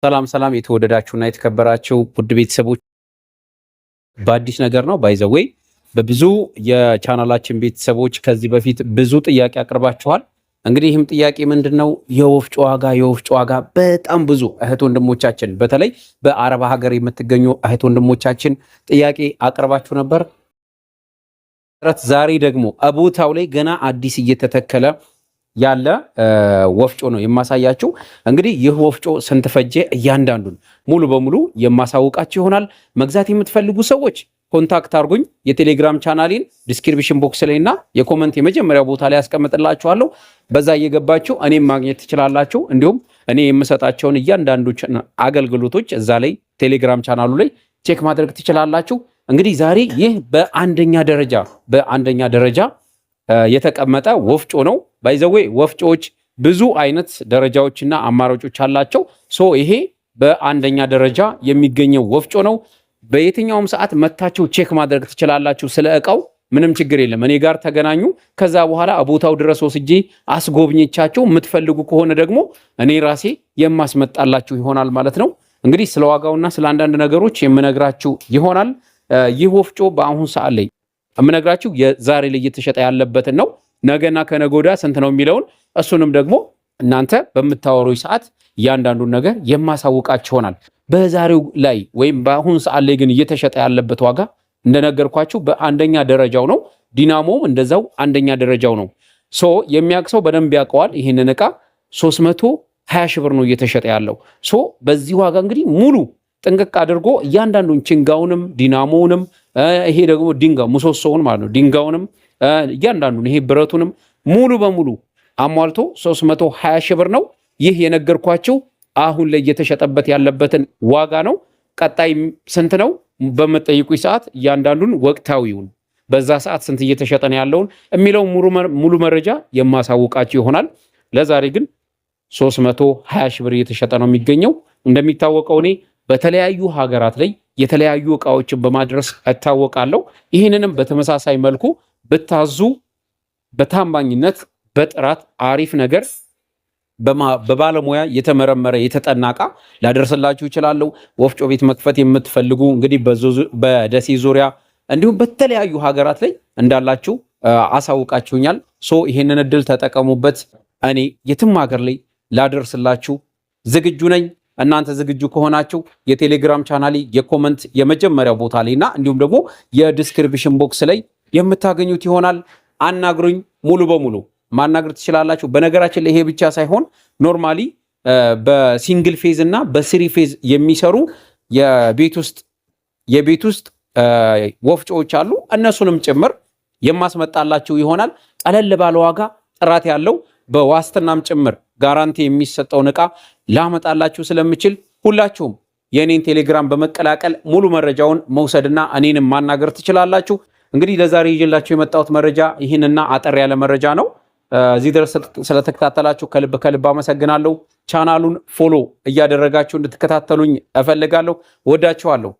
ሰላም ሰላም የተወደዳችሁና የተከበራችሁ ውድ ቤተሰቦች በአዲስ ነገር ነው ባይዘዌይ በብዙ የቻናላችን ቤተሰቦች ከዚህ በፊት ብዙ ጥያቄ አቅርባችኋል። እንግዲህ ይህም ጥያቄ ምንድነው የወፍጮ ዋጋ በጣም ብዙ እህት ወንድሞቻችን በተለይ በአረብ ሀገር የምትገኙ እህት ወንድሞቻችን ጥያቄ አቅርባችሁ ነበር። ዛሬ ደግሞ አቦታው ላይ ገና አዲስ እየተተከለ ያለ ወፍጮ ነው የማሳያችሁ። እንግዲህ ይህ ወፍጮ ስንት ፈጀ እያንዳንዱን ሙሉ በሙሉ የማሳውቃችሁ ይሆናል። መግዛት የምትፈልጉ ሰዎች ኮንታክት አድርጉኝ። የቴሌግራም ቻናሌን ዲስክሪፕሽን ቦክስ ላይና የኮመንት የመጀመሪያው ቦታ ላይ ያስቀምጥላችኋለሁ። በዛ እየገባችሁ እኔም ማግኘት ትችላላችሁ። እንዲሁም እኔ የምሰጣቸውን እያንዳንዶችን አገልግሎቶች እዛ ላይ ቴሌግራም ቻናሉ ላይ ቼክ ማድረግ ትችላላችሁ። እንግዲህ ዛሬ ይህ በአንደኛ ደረጃ የተቀመጠ ወፍጮ ነው። ባይዘዌ ወፍጮዎች ብዙ አይነት ደረጃዎችና አማራጮች አላቸው። ይሄ በአንደኛ ደረጃ የሚገኘው ወፍጮ ነው። በየትኛውም ሰዓት መታችሁ ቼክ ማድረግ ትችላላችሁ። ስለ እቃው ምንም ችግር የለም። እኔ ጋር ተገናኙ። ከዛ በኋላ ቦታው ድረስ ወስጄ አስጎብኝቻችሁ የምትፈልጉ ከሆነ ደግሞ እኔ ራሴ የማስመጣላችሁ ይሆናል ማለት ነው። እንግዲህ ስለ ዋጋውና ስለ አንዳንድ ነገሮች የምነግራችሁ ይሆናል። ይህ ወፍጮ በአሁን ሰዓት ላይ የምነግራችሁ የዛሬ ላይ እየተሸጠ ያለበትን ነው። ነገና ከነጎዳ ስንት ነው የሚለውን እሱንም ደግሞ እናንተ በምታወሩኝ ሰዓት እያንዳንዱን ነገር የማሳውቃችሁ ይሆናል። በዛሬው ላይ ወይም በአሁን ሰዓት ላይ ግን እየተሸጠ ያለበት ዋጋ እንደነገርኳችሁ በአንደኛ ደረጃው ነው። ዲናሞም እንደዛው አንደኛ ደረጃው ነው። የሚያቅሰው በደንብ ያውቀዋል። ይህንን ዕቃ 320 ሺህ ብር ነው እየተሸጠ ያለው። በዚህ ዋጋ እንግዲህ ሙሉ ጥንቅቅ አድርጎ እያንዳንዱን ችንጋውንም ዲናሞውንም ይሄ ደግሞ ድንጋው ምሰሶውን ማለት ነው ድንጋውንም እያንዳንዱን ይሄ ብረቱንም ሙሉ በሙሉ አሟልቶ 320 ሺህ ብር ነው። ይህ የነገርኳችሁ አሁን ላይ እየተሸጠበት ያለበትን ዋጋ ነው። ቀጣይ ስንት ነው በመጠይቁኝ ሰዓት እያንዳንዱን ወቅታዊውን በዛ ሰዓት ስንት እየተሸጠ ነው ያለውን የሚለው ሙሉ መረጃ የማሳውቃችሁ ይሆናል። ለዛሬ ግን 320 ሺህ ብር እየተሸጠ ነው የሚገኘው። እንደሚታወቀው እኔ በተለያዩ ሀገራት ላይ የተለያዩ እቃዎችን በማድረስ እታወቃለሁ። ይህንንም በተመሳሳይ መልኩ ብታዙ በታማኝነት በጥራት አሪፍ ነገር በባለሙያ የተመረመረ የተጠና እቃ ላደርስላችሁ እችላለሁ። ወፍጮ ቤት መክፈት የምትፈልጉ እንግዲህ በደሴ ዙሪያ እንዲሁም በተለያዩ ሀገራት ላይ እንዳላችሁ አሳውቃችሁኛል። ይህንን እድል ተጠቀሙበት። እኔ የትም ሀገር ላይ ላደርስላችሁ ዝግጁ ነኝ። እናንተ ዝግጁ ከሆናችሁ የቴሌግራም ቻናሌ የኮመንት የመጀመሪያው ቦታ ላይና እንዲሁም ደግሞ የዲስክሪፕሽን ቦክስ ላይ የምታገኙት ይሆናል። አናግሩኝ። ሙሉ በሙሉ ማናገር ትችላላችሁ። በነገራችን ላይ ይሄ ብቻ ሳይሆን ኖርማሊ በሲንግል ፌዝ እና በስሪ ፌዝ የሚሰሩ የቤት ውስጥ ወፍጮዎች አሉ። እነሱንም ጭምር የማስመጣላችሁ ይሆናል። ቀለል ባለ ዋጋ ጥራት ያለው በዋስትናም ጭምር ጋራንቲ የሚሰጠውን ዕቃ ላመጣላችሁ ስለምችል ሁላችሁም የኔን ቴሌግራም በመቀላቀል ሙሉ መረጃውን መውሰድና እኔንም ማናገር ትችላላችሁ። እንግዲህ ለዛሬ ይዤላችሁ የመጣሁት መረጃ ይህንና አጠር ያለ መረጃ ነው። እዚህ ድረስ ስለተከታተላችሁ ከልብ አመሰግናለሁ። ቻናሉን ፎሎ እያደረጋችሁ እንድትከታተሉኝ እፈልጋለሁ። ወዳችኋለሁ።